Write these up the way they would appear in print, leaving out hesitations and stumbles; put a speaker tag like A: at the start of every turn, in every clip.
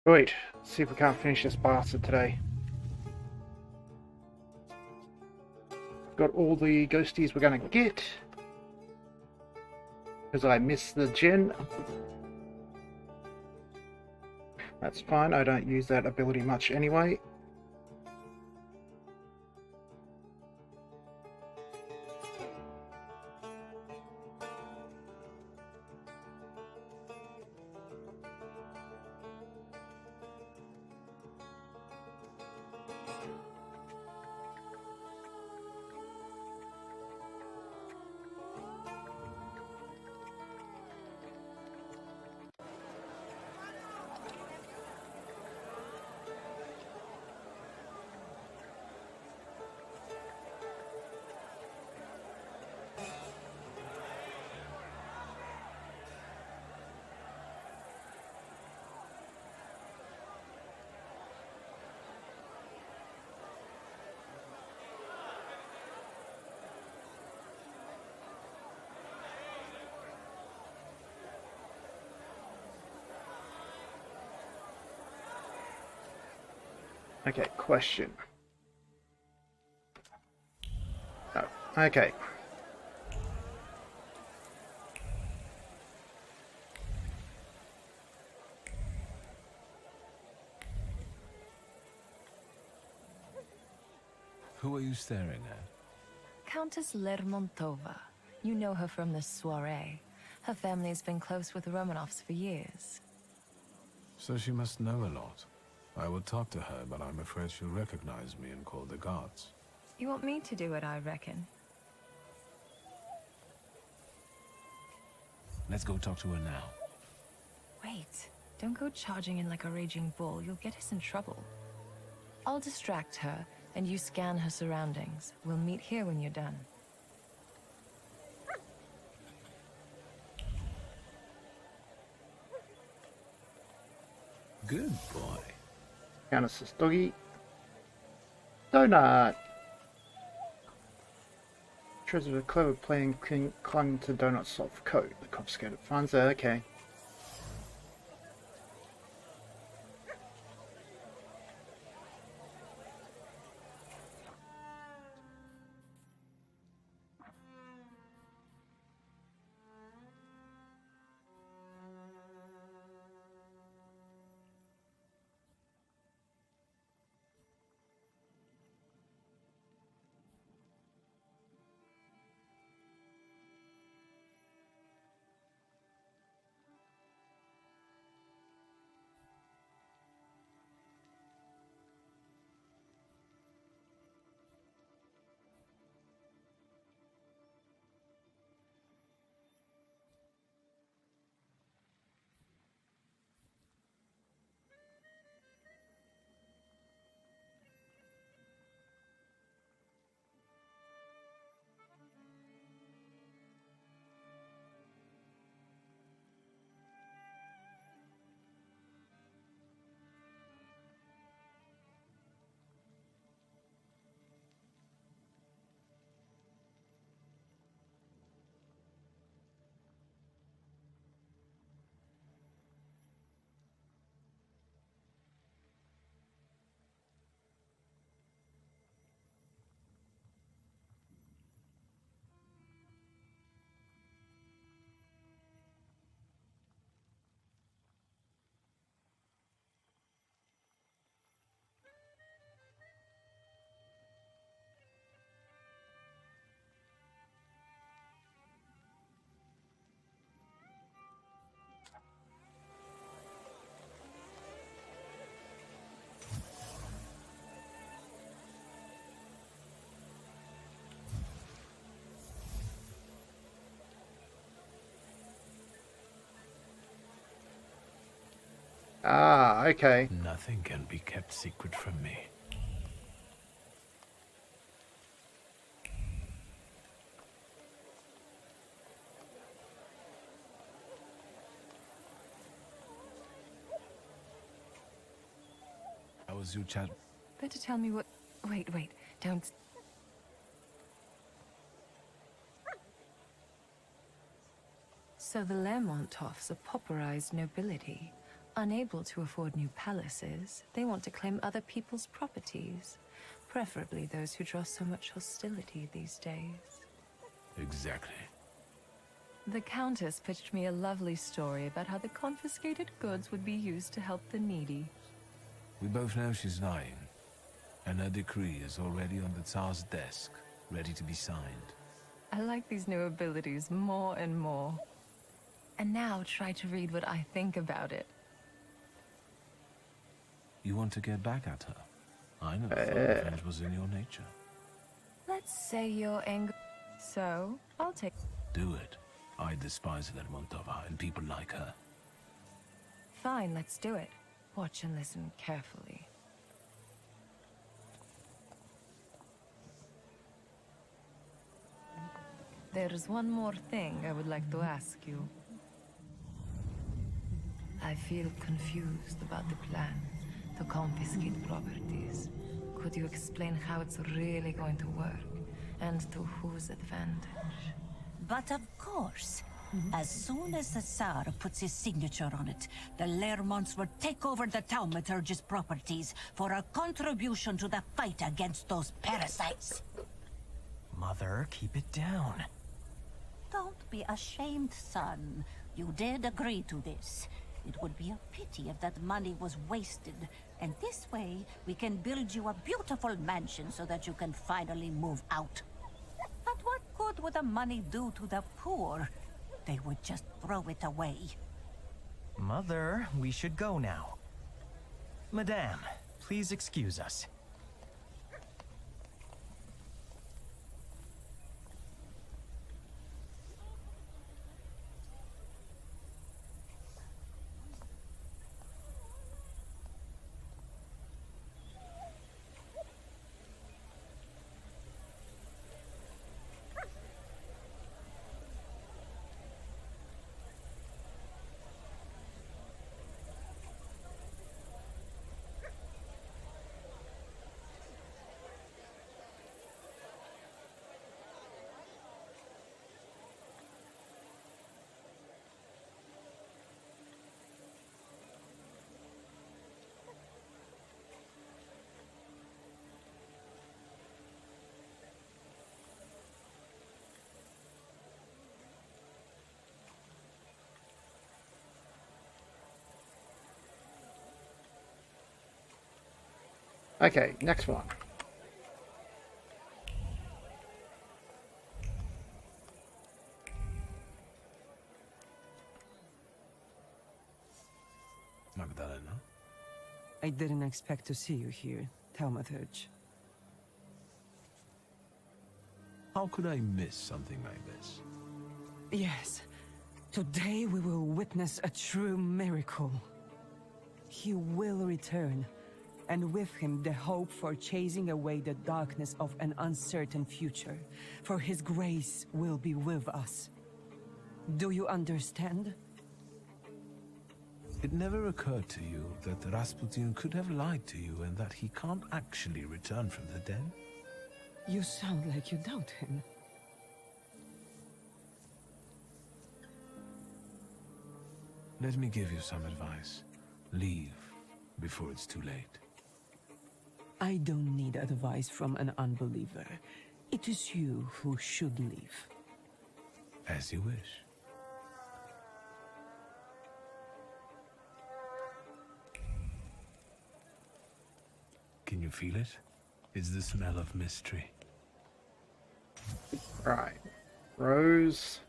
A: Right, let's see if we can't finish this bastard today. Got all the ghosties we're gonna get. Because I missed the gen. That's fine, I don't use that ability much anyway. Okay, question. Oh, okay.
B: Who are you staring at?
C: Countess Lermontova. You know her from the soiree. Her family's been close with the Romanovs for years.
B: So she must know a lot. I will talk to her, but I'm afraid she'll recognize me and call the guards.
C: You want me to do it, I reckon.
B: Let's go talk to her now.
C: Wait, don't go charging in like a raging bull. You'll get us in trouble. I'll distract her, and you scan her surroundings. We'll meet here when you're done.
B: Good boy.
A: Countess doggy. Donut. Treasure of clever playing clung to Donut's soft coat. The confiscated funds. Okay. Ah, okay.
B: Nothing can be kept secret from me. How was your chat?
C: Better tell me what... Wait, don't... So the Lermontovs are pauperized nobility. Unable to afford new palaces, they want to claim other people's properties, preferably those who draw so much hostility these days.
B: Exactly.
C: The Countess pitched me a lovely story about how the confiscated goods would be used to help the needy.
B: We both know she's lying, and her decree is already on the Tsar's desk, ready to be signed.
C: I like these new abilities more and more. And now try to read what I think about it.
B: You want to get back at her? I never thought revenge was in your nature.
C: Let's say you're angry. So, I'll take...
B: Do it. I despise Lermontova and people like her.
C: Fine, let's do it. Watch and listen carefully. There's one more thing I would like to ask you. I feel confused about the plan to confiscate properties. Could you explain how it's really going to work, and to whose advantage?
D: But of course. As soon as the Tsar puts his signature on it, the Lermonts will take over the Thaumaturge's properties for a contribution to the fight against those parasites.
E: Mother, keep it down.
D: Don't be ashamed, son. You did agree to this. It would be a pity if that money was wasted. And this way, we can build you a beautiful mansion so that you can finally move out. And what good would the money do to the poor? They would just throw it away.
E: Mother, we should go now. Madame, please excuse us.
A: Okay, next one.
B: Magdalena?
F: I didn't expect to see you here, Thaumaturge.
B: How could I miss something like this?
F: Yes. Today we will witness a true miracle. He will return, and with him the hope for chasing away the darkness of an uncertain future, for his grace will be with us. Do you understand?
B: It never occurred to you that Rasputin could have lied to you and that he can't actually return from the dead?
F: You sound like you doubt him.
B: Let me give you some advice. Leave before it's too late.
F: I don't need advice from an unbeliever. It is you who should leave.
B: As you wish. Can you feel it? It's the smell of mystery.
A: Right. Rose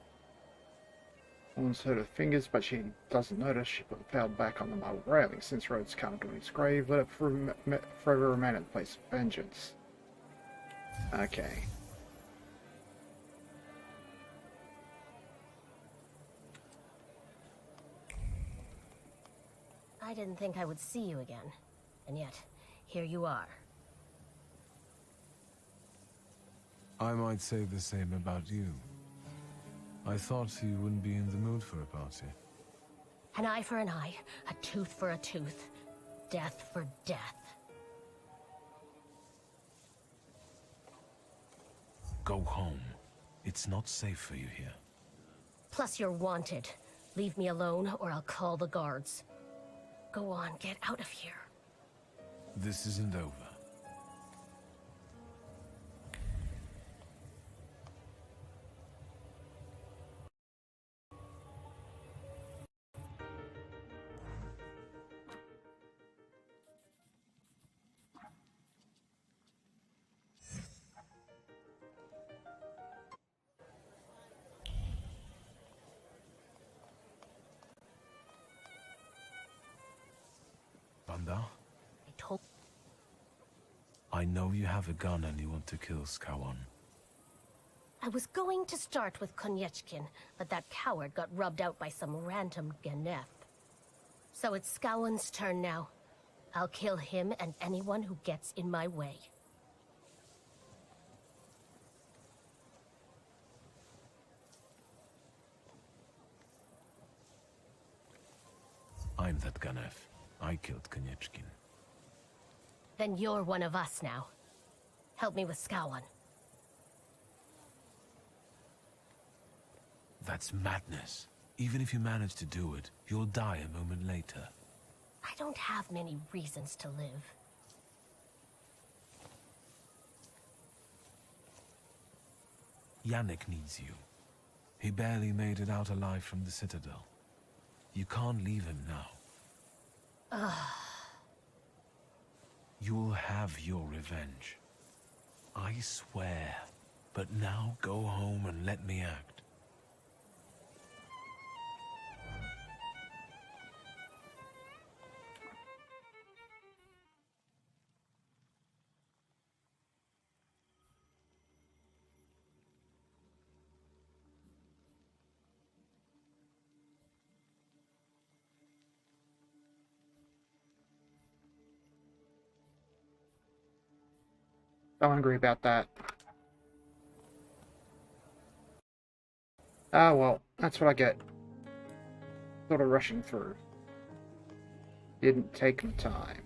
A: warns her to fingers, but she doesn't notice. She put the pale back on the marble railing. Since Rhodes can't go in his grave, let it forever remain at the place of vengeance. Okay.
G: I didn't think I would see you again. And yet, here you are.
B: I might say the same about you. I thought you wouldn't be in the mood for a party.
G: An eye for an eye, a tooth for a tooth, death for death.
B: Go home. It's not safe for you here.
G: Plus you're wanted. Leave me alone or I'll call the guards. Go on, get out of here.
B: This isn't over. Vanda?
G: I told...
B: I know you have a gun and you want to kill Skawan.
G: I was going to start with Konyechkin, but that coward got rubbed out by some random Genef. So it's Scowan's turn now. I'll kill him and anyone who gets in my way.
B: I'm that Ganef. I killed Konyechkin.
G: Then you're one of us now. Help me with Scowan.
B: That's madness. Even if you manage to do it, you'll die a moment later.
G: I don't have many reasons to live.
B: Yannick needs you. He barely made it out alive from the Citadel. You can't leave him now. You'll have your revenge. I swear. But now go home and let me act.
A: I'm angry about that. Ah, well, that's what I get. Sort of rushing through. Didn't take the time.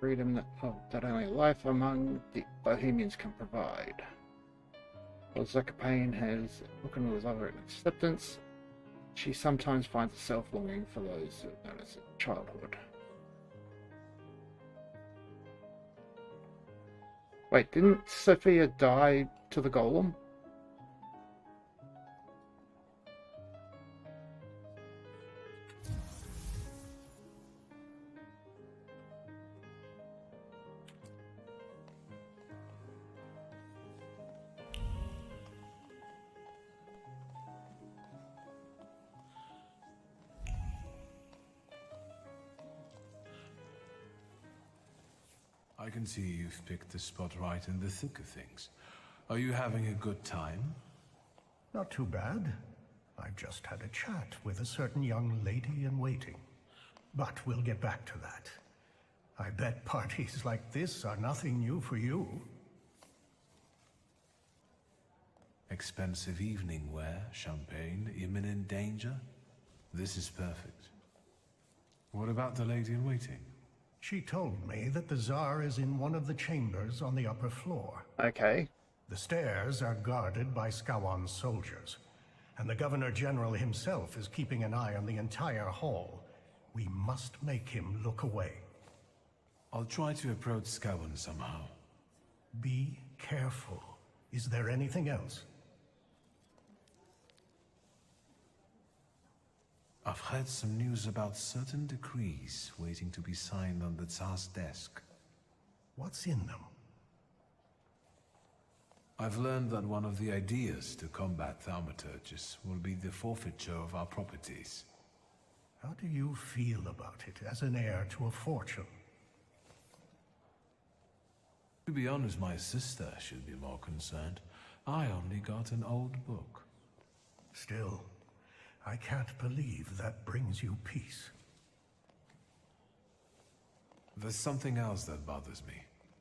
A: Freedom that only life among the Bohemians can provide. While Zakapane has broken with other acceptance, she sometimes finds herself longing for those known as childhood. Wait, didn't Sophia die to the golem?
B: I can see you've picked the spot right in the thick of things. Are you having a good time?
H: Not too bad. I've just had a chat with a certain young lady in waiting. But we'll get back to that. I bet parties like this are nothing new for you.
B: Expensive evening wear, champagne, imminent danger? This is perfect. What about the lady in waiting?
H: She told me that the Tsar is in one of the chambers on the upper floor.
A: Okay.
H: The stairs are guarded by Skawan's soldiers, and the Governor General himself is keeping an eye on the entire hall. We must make him look away.
B: I'll try to approach Skawan somehow.
H: Be careful. Is there anything else?
B: I've heard some news about certain decrees waiting to be signed on the Tsar's desk.
H: What's in them?
B: I've learned that one of the ideas to combat Thaumaturges will be the forfeiture of our properties.
H: How do you feel about it as an heir to a fortune?
B: To be honest, my sister should be more concerned. I only got an old book.
H: Still, I can't believe that brings you peace.
B: There's something else that bothers me.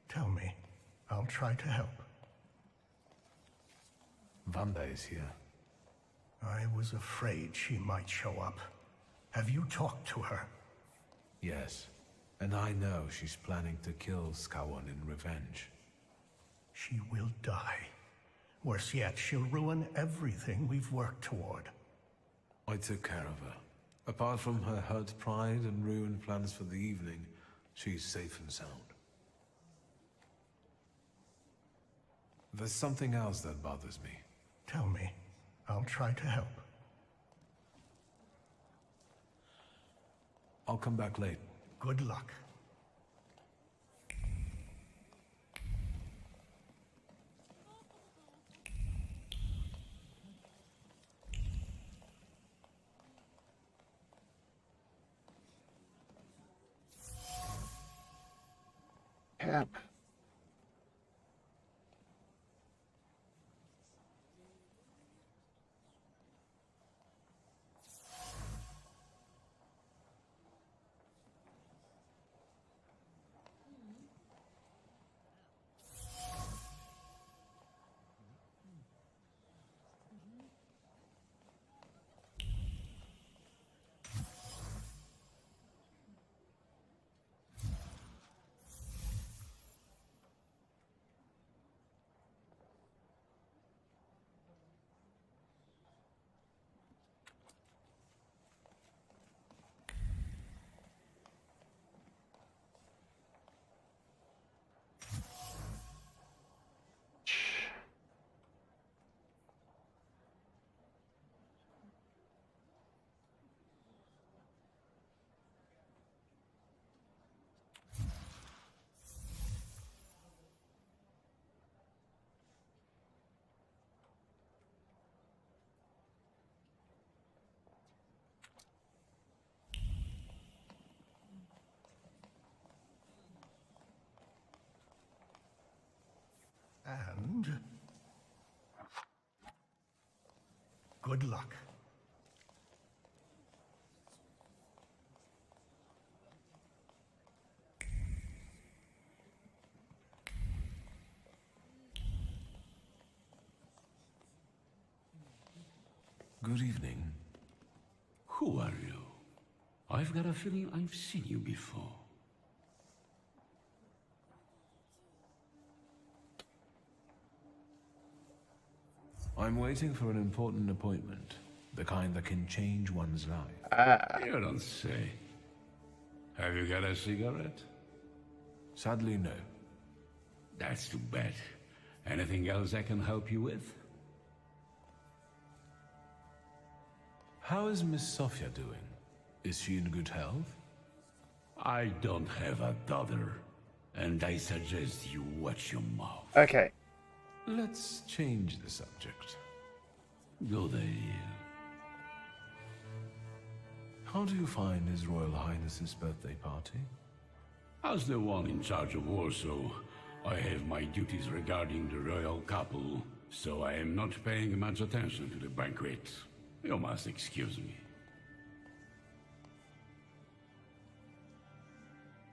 H: Tell me. I'll try to help.
B: Vanda is here.
H: I was afraid she might show up. Have you talked to her?
B: Yes. And I know she's planning to kill Skawan in revenge.
H: She will die. Worse yet, she'll ruin everything we've worked toward.
B: I took care of her. Apart from her hurt pride and ruined plans for the evening, she's safe and sound. There's something else that bothers me.
H: Tell me. I'll try to help.
B: I'll come back late.
H: Good luck.
A: Cap.
H: And... good luck.
B: Good evening.
I: Who are you? I've got a feeling I've seen you before.
B: I'm waiting for an important appointment. The kind that can change one's life.
A: Ah.
I: You don't say. Have you got a cigarette?
B: Sadly, no.
I: That's too bad. Anything else I can help you with?
B: How is Miss Sophia doing? Is she in good health?
I: I don't have a daughter, and I suggest you watch your mouth.
A: Okay.
B: Let's change the subject.
I: Good idea.
B: How do you find His Royal Highness's birthday party?
I: As the one in charge of Warsaw, I have my duties regarding the royal couple, so I am not paying much attention to the banquet. You must excuse me.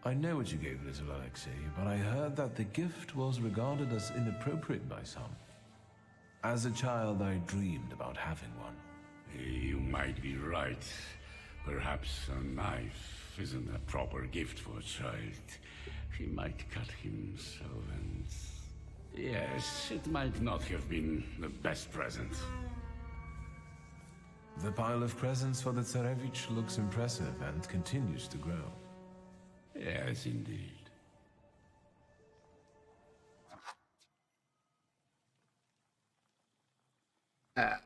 B: I know what you gave little Alexei, but I heard that the gift was regarded as inappropriate by some. As a child, I dreamed about having one.
I: You might be right. Perhaps a knife isn't a proper gift for a child. He might cut himself and... yes, it might not have been the best present.
B: The pile of presents for the Tsarevich looks impressive and continues to grow.
I: Yes, indeed.
A: Ah.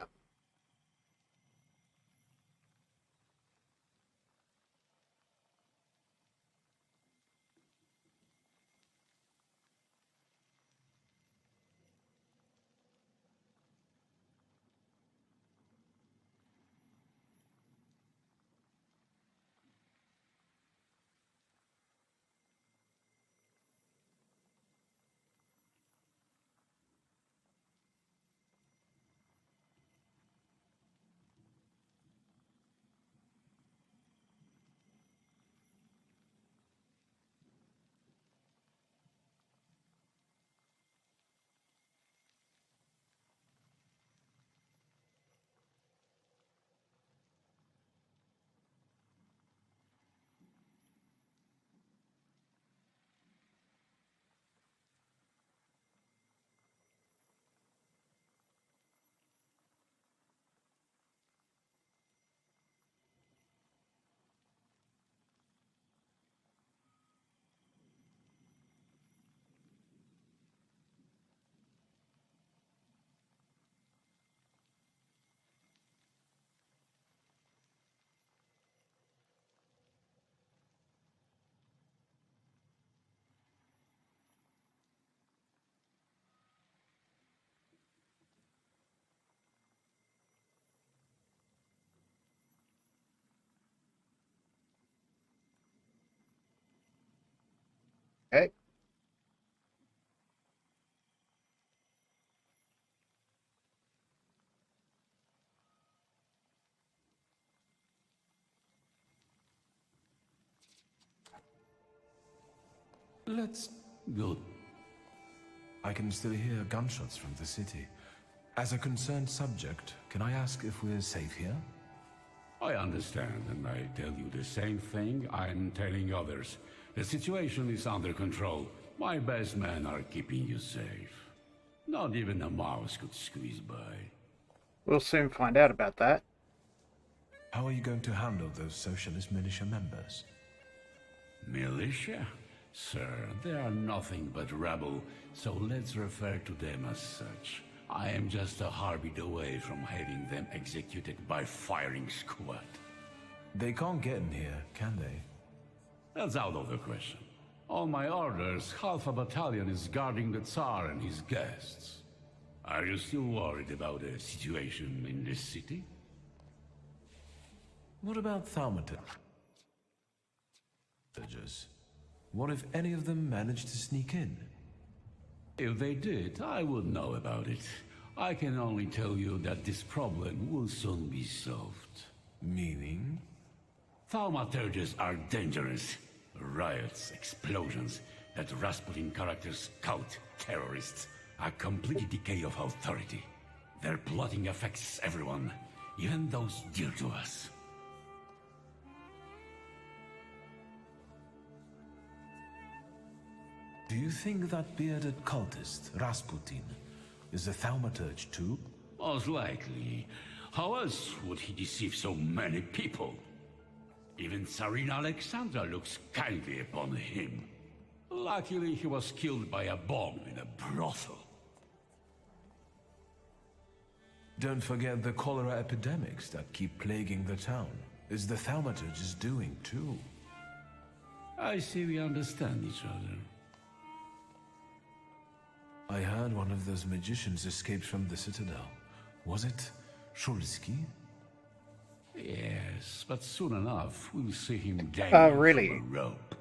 A: Okay.
B: Let's...
I: Good.
B: I can still hear gunshots from the city. As a concerned subject, can I ask if we're safe here?
I: I understand, and I tell you the same thing I'm telling others. The situation is under control. My best men are keeping you safe. Not even a mouse could squeeze by.
A: We'll soon find out about that.
B: How are you going to handle those socialist militia members?
I: Militia? Sir, they are nothing but rabble, so let's refer to them as such. I am just a heartbeat away from having them executed by firing squad.
B: They can't get in here, can they?
I: That's out of the question. On my orders, half a battalion is guarding the Tsar and his guests. Are you still worried about the situation in this city?
B: What about Thaumaturge? What if any of them managed to sneak in?
I: If they did, I would know about it. I can only tell you that this problem will soon be solved.
B: Meaning?
I: Thaumaturges are dangerous. Riots, explosions, that Rasputin characters scout terrorists, a complete decay of authority. Their plotting affects everyone, even those dear to us.
B: Do you think that bearded cultist, Rasputin, is a Thaumaturge too?
I: Most likely. How else would he deceive so many people? Even Tsarina Alexandra looks kindly upon him. Luckily, he was killed by a bomb in a brothel.
B: Don't forget the cholera epidemics that keep plaguing the town. Is the Thaumaturge doing too?
I: I see we understand each other.
B: I heard one of those magicians escaped from the Citadel. Was it Shulsky?
I: Yes, but soon enough, we'll see him dangling
A: really?
I: from a rope.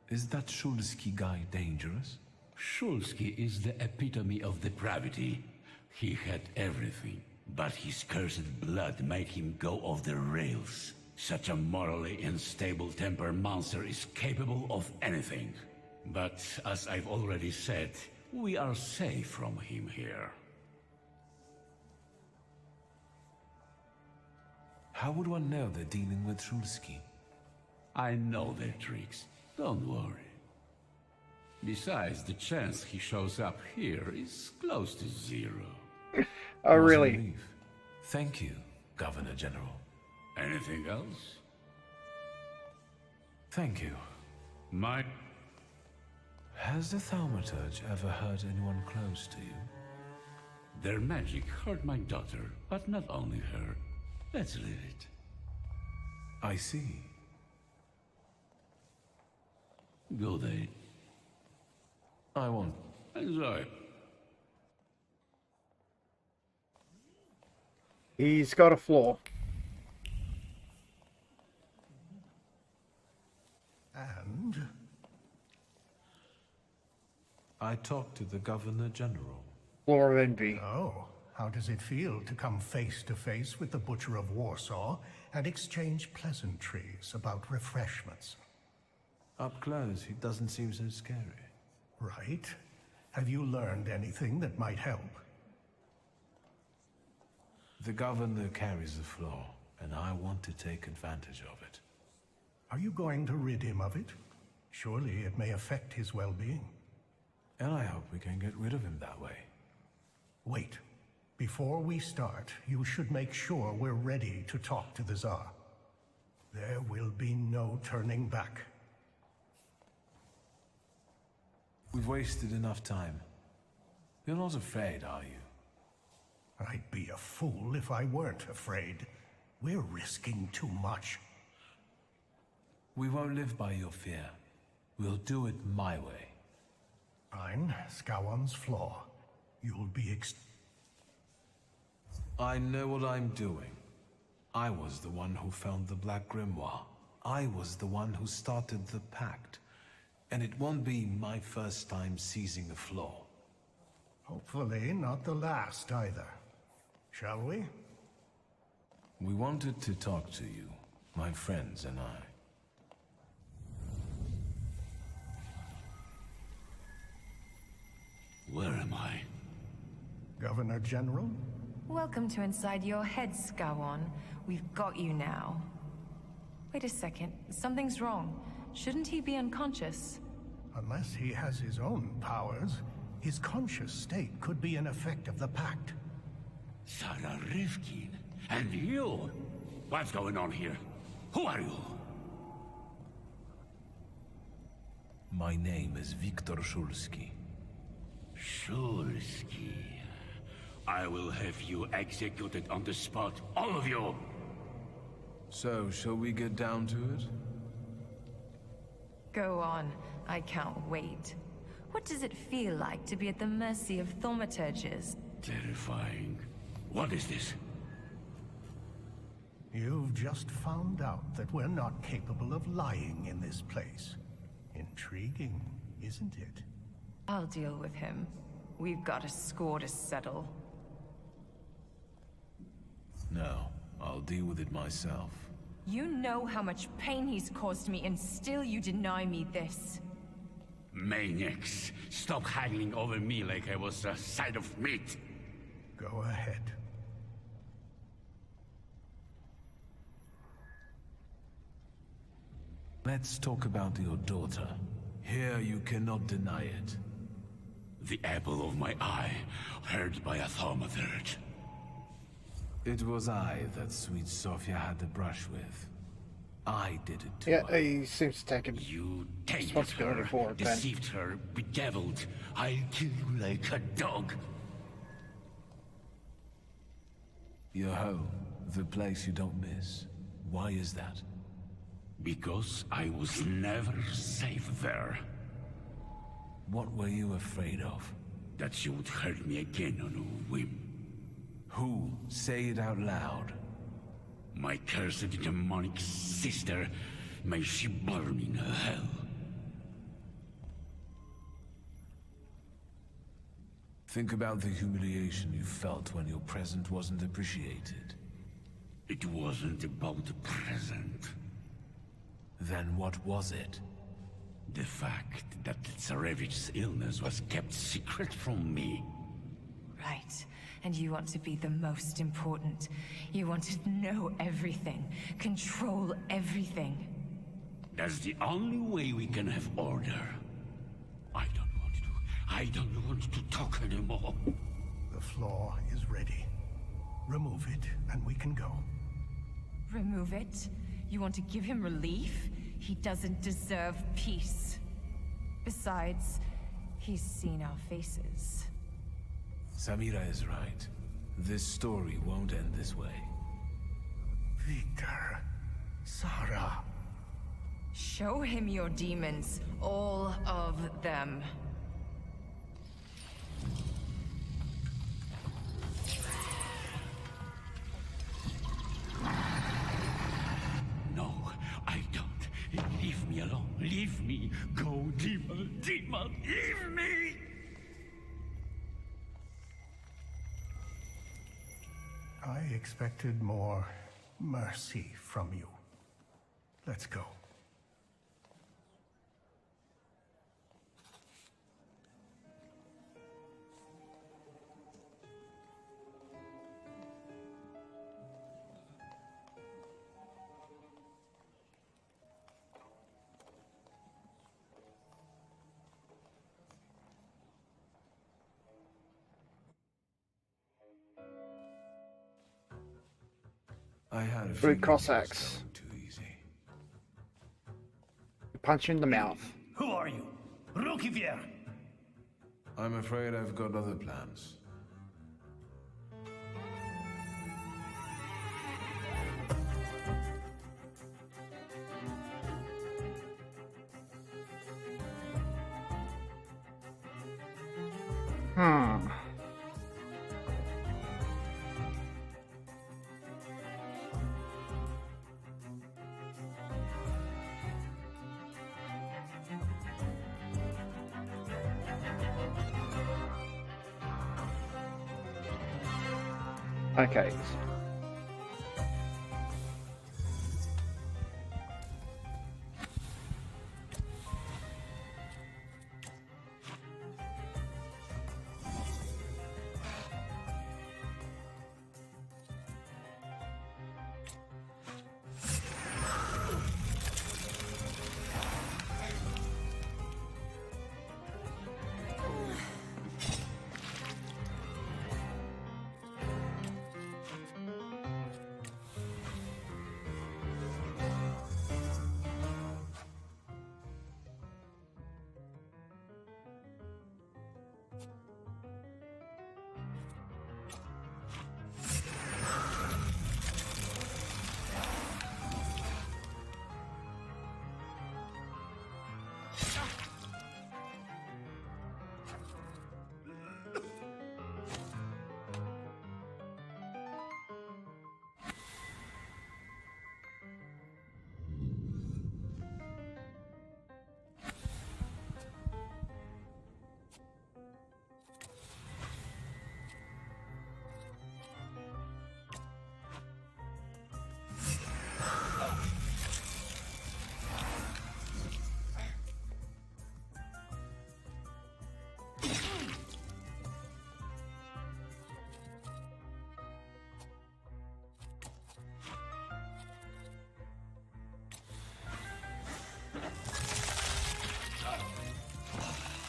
B: Is that Shulsky guy dangerous?
I: Shulsky is the epitome of depravity. He had everything, but his cursed blood made him go off the rails. Such a morally unstable temper monster is capable of anything. But as I've already said, we are safe from him here.
B: How would one know they're dealing with Shulsky?
I: I know their tricks. Don't worry. Besides, the chance he shows up here is close to zero.
A: Oh,
B: Was
A: really?
B: relief. Thank you, Governor General.
I: Anything else?
B: Thank you. Has the Thaumaturge ever hurt anyone close to you?
I: Their magic hurt my daughter, but not only her. Let's leave it.
B: I see.
I: Good day.
B: I won't.
I: Enjoy.
A: He's got a flaw.
H: And?
B: I talked to the Governor General.
A: Flaw of envy.
H: Oh, how does it feel to come face to face with the Butcher of Warsaw and exchange pleasantries about refreshments?
B: Up close, he doesn't seem so scary.
H: Right? Have you learned anything that might help?
B: The Governor carries a flaw, and I want to take advantage of it.
H: Are you going to rid him of it? Surely it may affect his well-being.
B: And I hope we can get rid of him that way.
H: Wait. Before we start, you should make sure we're ready to talk to the Tsar. There will be no turning back.
B: We've wasted enough time. You're not afraid, are you?
H: I'd be a fool if I weren't afraid. We're risking too much.
B: We won't live by your fear. We'll do it my way.
H: Fine, Scowan's flaw. You'll be
B: I know what I'm doing. I was the one who found the Black Grimoire. I was the one who started the pact, and it won't be my first time seizing the floor.
H: Hopefully not the last either. Shall we?
B: We wanted to talk to you, my friends and I.
I: Where am I?
H: Governor General?
C: Welcome to inside your head, Skowon. We've got you now. Wait a second. Something's wrong. Shouldn't he be unconscious?
H: Unless he has his own powers, his conscious state could be an effect of the pact.
I: Sarah Rifkin? And you? What's going on here? Who are you?
B: My name is Viktor Shulsky.
I: Shulsky. I will have you executed on the spot, all of you!
B: So, shall we get down to it?
C: Go on. I can't wait. What does it feel like to be at the mercy of Thaumaturges?
I: Terrifying. What is this?
H: You've just found out that we're not capable of lying in this place. Intriguing, isn't it?
C: I'll deal with him. We've got a score to settle.
B: No, I'll deal with it myself.
C: You know how much pain he's caused me, and still you deny me this.
I: Maniacs! Stop haggling over me like I was a side of meat!
H: Go ahead.
B: Let's talk about your daughter. Here you cannot deny it.
I: The apple of my eye, hurt by a Thaumaturge.
B: It was I that sweet Sophia had to brush with. I did it to
A: Yeah,
B: her.
A: he seems to take it.
I: You tainted
A: Responsibility
I: her,
A: for it, then.
I: deceived her, bedeviled. I'll kill you like a dog.
B: Your home, the place you don't miss. Why is that?
I: Because I was never safe there.
B: What were you afraid of?
I: That she would hurt me again on a whim.
B: Who? Say it out loud.
I: My cursed demonic sister, may she burn in hell.
B: Think about the humiliation you felt when your present wasn't appreciated.
I: It wasn't about the present.
B: Then what was it?
I: The fact that Tsarevich's illness was kept secret from me.
C: Right. And you want to be the most important. You want to know everything. Control everything.
I: That's the only way we can have order. I don't want to talk anymore.
H: The floor is ready. Remove it, and we can go.
C: Remove it? You want to give him relief? He doesn't deserve peace. Besides, he's seen our faces.
B: Samira is right. This story won't end this way.
H: Victor. Sarah.
C: Show him your demons. All of them.
I: No, I don't. Leave me alone. Leave me. Go, demon, demon, leave me!
H: I expected more mercy from you. Let's go.
B: I had a
A: Three
B: feeling it was
A: Cossacks.
B: going too easy.
A: Punch in the mouth.
J: Who are you? Rukivier!
B: I'm afraid I've got other plans.
A: Okay.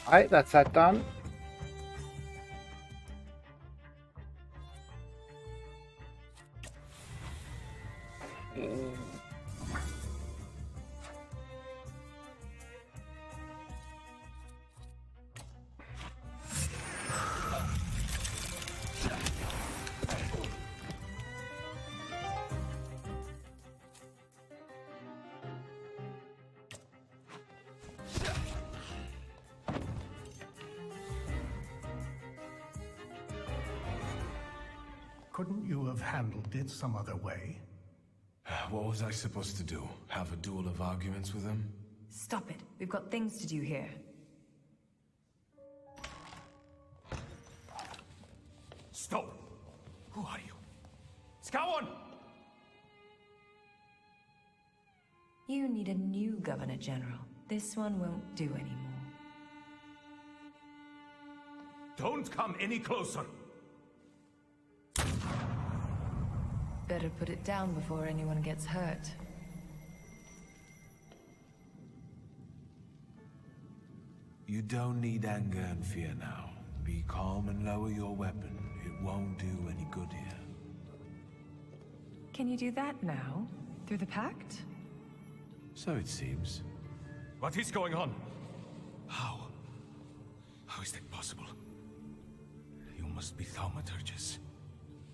A: Alright, that's that done.
H: Couldn't you have handled it some other way?
B: What was I supposed to do? Have a duel of arguments with him?
C: Stop it. We've got things to do here.
J: Stop! Who are you? Skawan!
C: You need a new Governor General. This one won't do anymore.
J: Don't come any closer!
C: Better put it down before anyone gets hurt.
B: You don't need anger and fear now. Be calm and lower your weapon. It won't do any good here.
C: Can you do that now? Through the pact?
B: So it seems.
J: What is going on? How? How is that possible? You must be Thaumaturges.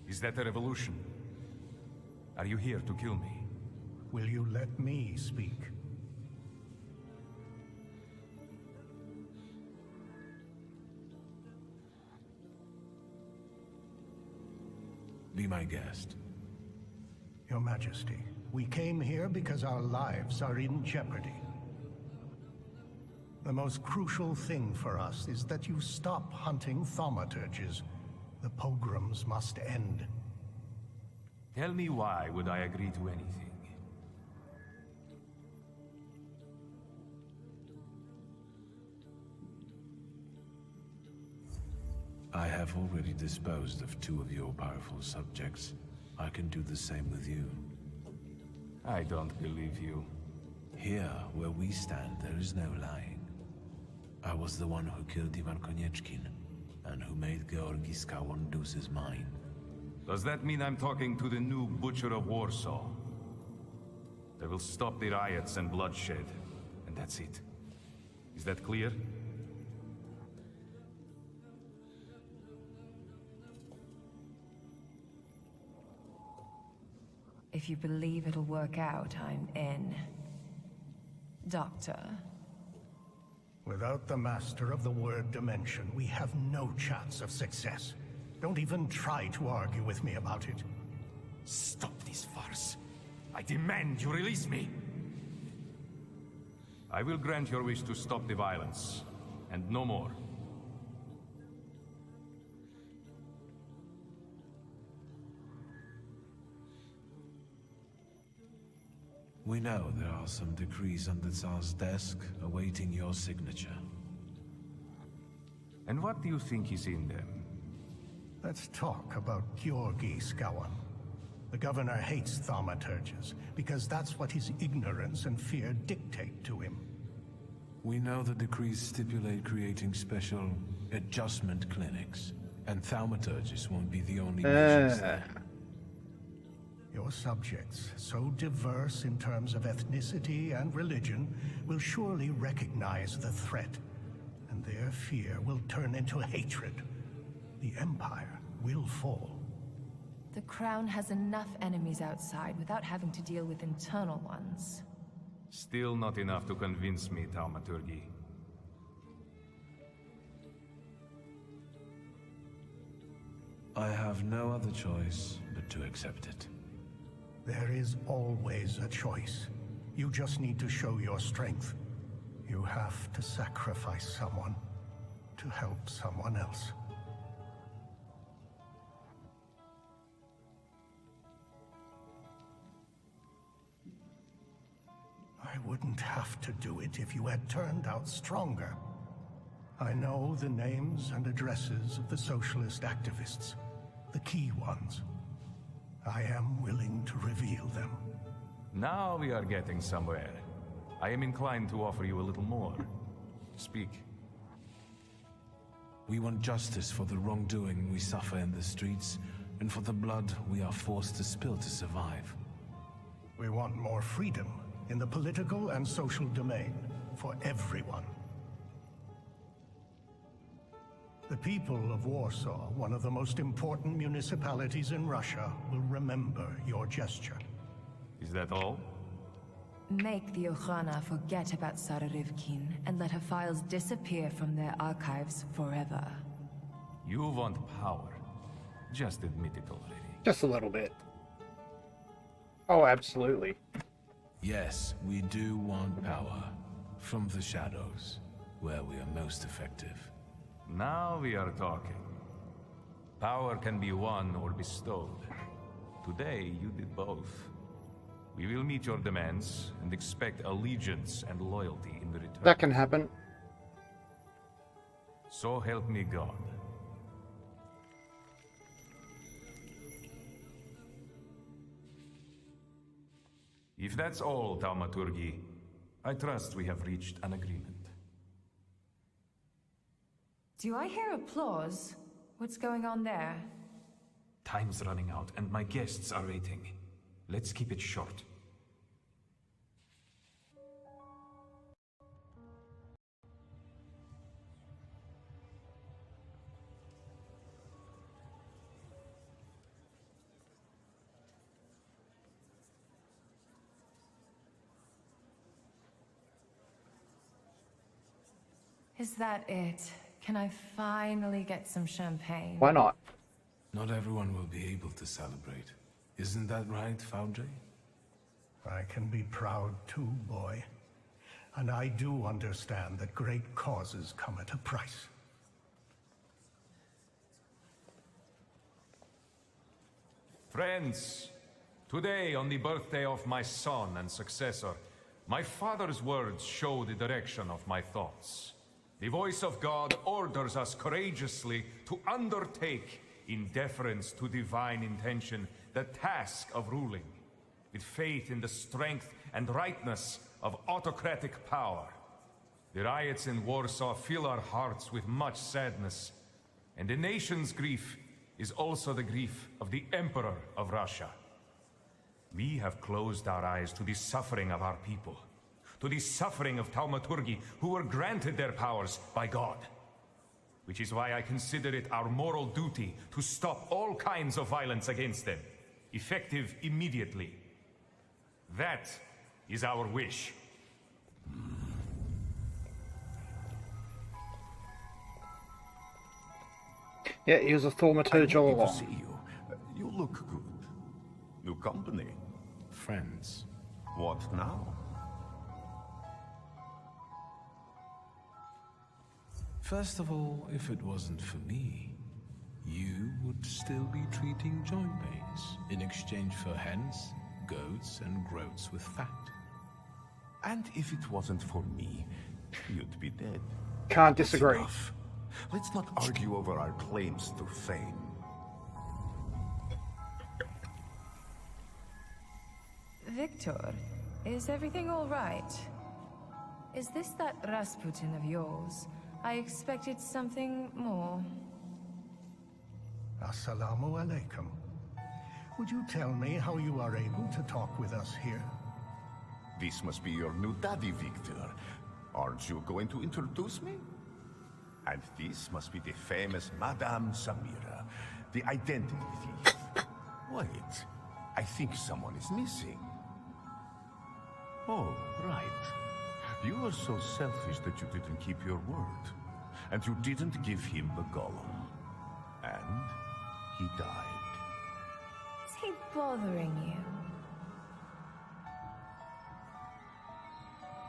J: Is that a revolution? Are you here to kill me?
H: Will you let me speak?
B: Be my guest.
H: Your Majesty, we came here because our lives are in jeopardy. The most crucial thing for us is that you stop hunting Thaumaturges. The pogroms must end.
J: Tell me why would I agree to anything?
B: I have already disposed of 2 of your powerful subjects. I can do the same with you.
J: I don't believe you.
B: Here, where we stand, there is no lying. I was the one who killed Ivan Konieczkin, and who made Georgi Skawan lose his mind.
J: Does that mean I'm talking to the new Butcher of Warsaw? They will stop the riots and bloodshed, and that's it. Is that clear?
C: If you believe it'll work out, I'm in. Doctor?
H: Without the Master of the Word Dimension, we have no chance of success. Don't even try to argue with me about it.
J: Stop this farce. I demand you release me. I will grant your wish to stop the violence, and no more.
B: We know there are some decrees on the Tsar's desk awaiting your signature.
J: And what do you think is in them?
H: Let's talk about Georgi Skawan. The governor hates thaumaturges, because that's what his ignorance and fear dictate to him.
B: We know the decrees stipulate creating special adjustment clinics, and thaumaturges won't be the only missions there.
H: Your subjects, so diverse in terms of ethnicity and religion, will surely recognize the threat, and their fear will turn into hatred. The Empire will fall.
C: The Crown has enough enemies outside without having to deal with internal ones.
J: Still not enough to convince me, Thaumaturge.
B: I have no other choice but to accept it.
H: There is always a choice. You just need to show your strength. You have to sacrifice someone to help someone else. I wouldn't have to do it if you had turned out stronger. I know the names and addresses of the socialist activists, the key ones. I am willing to reveal them.
J: Now we are getting somewhere. I am inclined to offer you a little more. Speak.
B: We want justice for the wrongdoing we suffer in the streets, and for the blood we are forced to spill to survive.
H: We want more freedom in the political and social domain for everyone. The people of Warsaw, one of the most important municipalities in Russia, will remember your gesture.
J: Is that all?
C: Make the Okhrana forget about Sara Rivkin and let her files disappear from their archives forever.
J: You want power. Just admit it already.
A: Just a little bit. Oh, absolutely.
B: Yes, we do want power. From the shadows, where we are most effective.
J: Now we are talking. Power can be won or bestowed. Today, you did both. We will meet your demands and expect allegiance and loyalty in return.
A: That can happen.
J: So help me God. If that's all, Thaumaturge, I trust we have reached an agreement.
C: Do I hear applause? What's going on there?
J: Time's running out, and my guests are waiting. Let's keep it short.
C: Is that it? Can I finally get some champagne?
A: Why not?
B: Not everyone will be able to celebrate. Isn't that right, Foundry?
H: I can be proud too, boy. And I do understand that great causes come at a price.
J: Friends, today on the birthday of my son and successor, my father's words show the direction of my thoughts. The voice of God orders us courageously to undertake, in deference to divine intention, the task of ruling, with faith in the strength and rightness of autocratic power. The riots in Warsaw fill our hearts with much sadness, and the nation's grief is also the grief of the Emperor of Russia. We have closed our eyes to the suffering of our people, to the suffering of Thaumaturgi, who were granted their powers by God. Which is why I consider it our moral duty to stop all kinds of violence against them, effective immediately. That is our wish.
A: Yeah, he was a thaumaturge all
K: I'm happy
A: along.
K: to see you. You look good. New company.
B: Friends.
K: What now?
B: First of all, if it wasn't for me, you would still be treating joint pains in exchange for hens goats and groats with fat.
K: And if it wasn't for me, you'd be dead.
A: Can't
K: That's
A: disagree.
K: enough. Let's not argue over our claims to fame.
C: Victor, is everything all right? Is this that Rasputin of yours? I expected something more.
H: Assalamu alaikum. Would you tell me how you are able to talk with us here?
K: This must be your new daddy, Victor. Aren't you going to introduce me? And this must be the famous Madame Samira, the identity thief. Wait, I think someone is missing. Oh, right. You were so selfish that you didn't keep your word. And you didn't give him the golem. And he died.
C: Is he bothering you?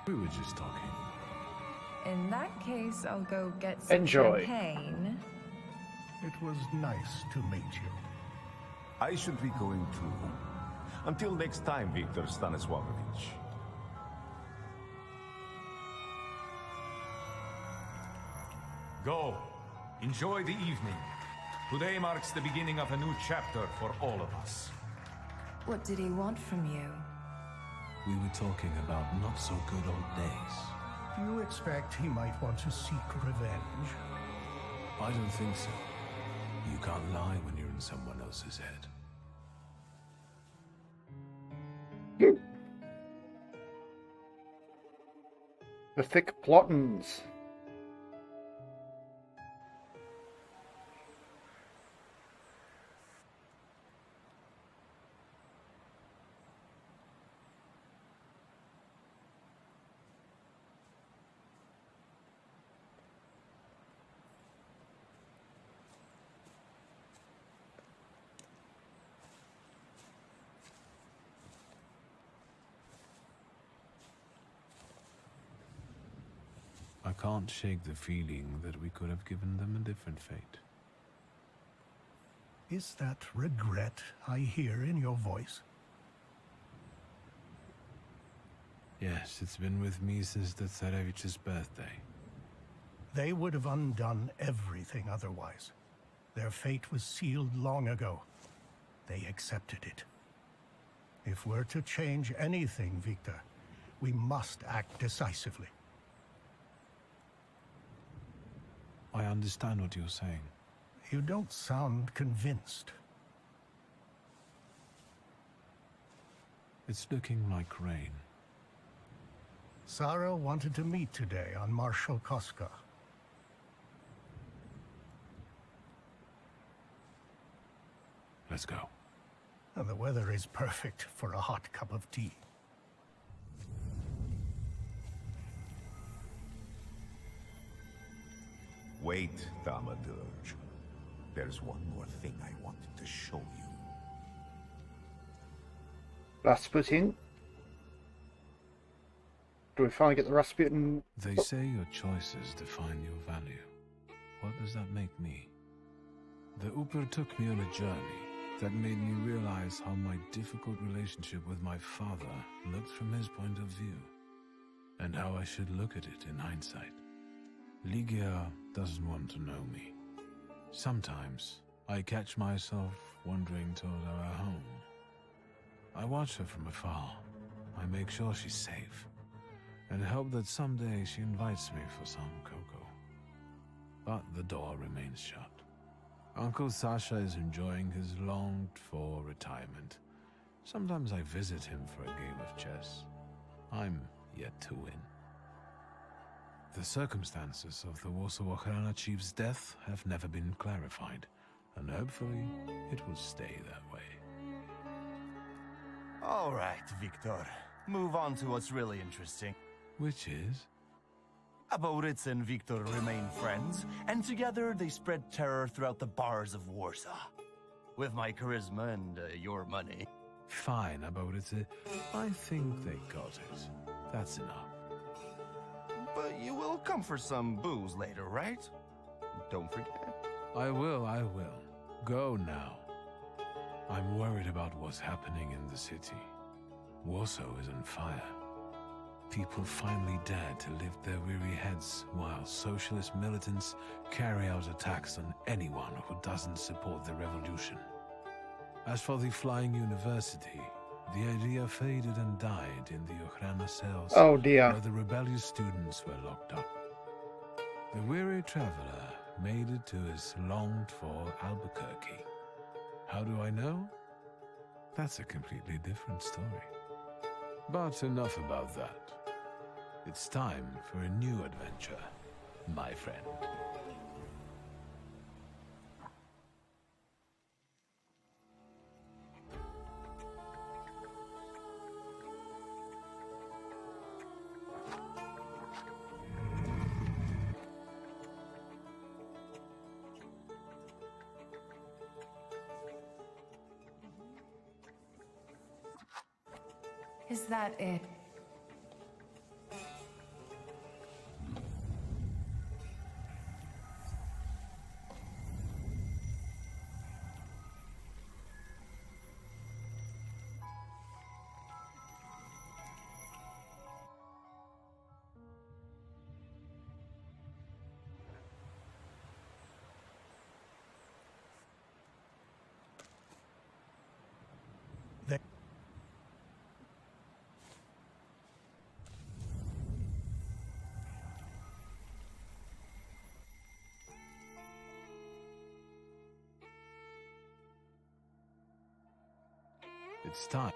B: We were just talking.
C: In that case, I'll go get some
A: Enjoy.
C: champagne.
H: It was nice to meet you.
K: I should be going too. Until next time, Victor Stanislavovich.
J: Go. Enjoy the evening. Today marks the beginning of a new chapter for all of us.
C: What did he want from you?
B: We were talking about not so good old days.
H: Do you expect he might want to seek revenge?
B: I don't think so. You can't lie when you're in someone else's head.
A: The thick plottins.
B: I can't shake the feeling that we could have given them a different fate.
H: Is that regret I hear in your voice?
B: Yes, it's been with me since the Tsarevich's birthday.
H: They would have undone everything otherwise. Their fate was sealed long ago. They accepted it. If we're to change anything, Victor, we must act decisively.
B: I understand what you're saying.
H: You don't sound convinced.
B: It's looking like rain.
H: Sarah wanted to meet today on Marshal Koska.
B: Let's go.
H: And the weather is perfect for a hot cup of tea.
K: Wait, Thaumaturge. There's one more thing I wanted to show you.
A: Rasputin. Do we finally get the Rasputin?
B: They say your choices define your value. What does that make me? The Uber took me on a journey that made me realize how my difficult relationship with my father looked from his point of view, and how I should look at it in hindsight. Ligia doesn't want to know me. Sometimes I catch myself wandering toward our home. I watch her from afar. I make sure she's safe, and hope that someday she invites me for some cocoa. But the door remains shut. Uncle Sasha is enjoying his longed-for retirement. Sometimes I visit him for a game of chess. I'm yet to win. The circumstances of the Warsaw Ochrana chief's death have never been clarified, and hopefully it will stay that way.
L: All right, Victor. Move on to what's really interesting.
B: Which is?
L: Aboritz and Victor remain friends, and together they spread terror throughout the bars of Warsaw. With my charisma and your money.
B: Fine, Aboritz. I think they got it. That's enough.
L: But you will come for some booze later, right? Don't forget.
B: I will. Go now. I'm worried about what's happening in the city. Warsaw is on fire. People finally dare to lift their weary heads while socialist militants carry out attacks on anyone who doesn't support the revolution. As for the Flying University, the idea faded and died in the Ochrana cells
A: Oh dear.
B: where the rebellious students were locked up. The weary traveler made it to his longed-for Albuquerque. How do I know? That's a completely different story. But enough about that. It's time for a new adventure, my friend.
C: Is that it?
B: It's time.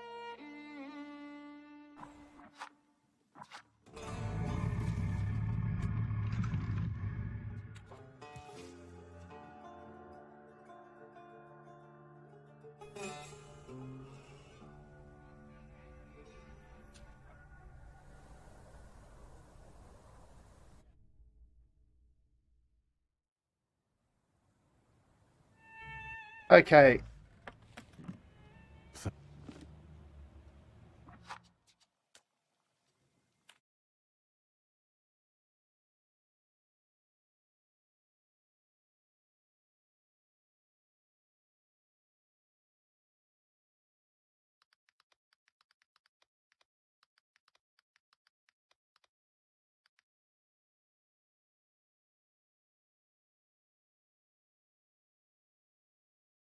A: Okay,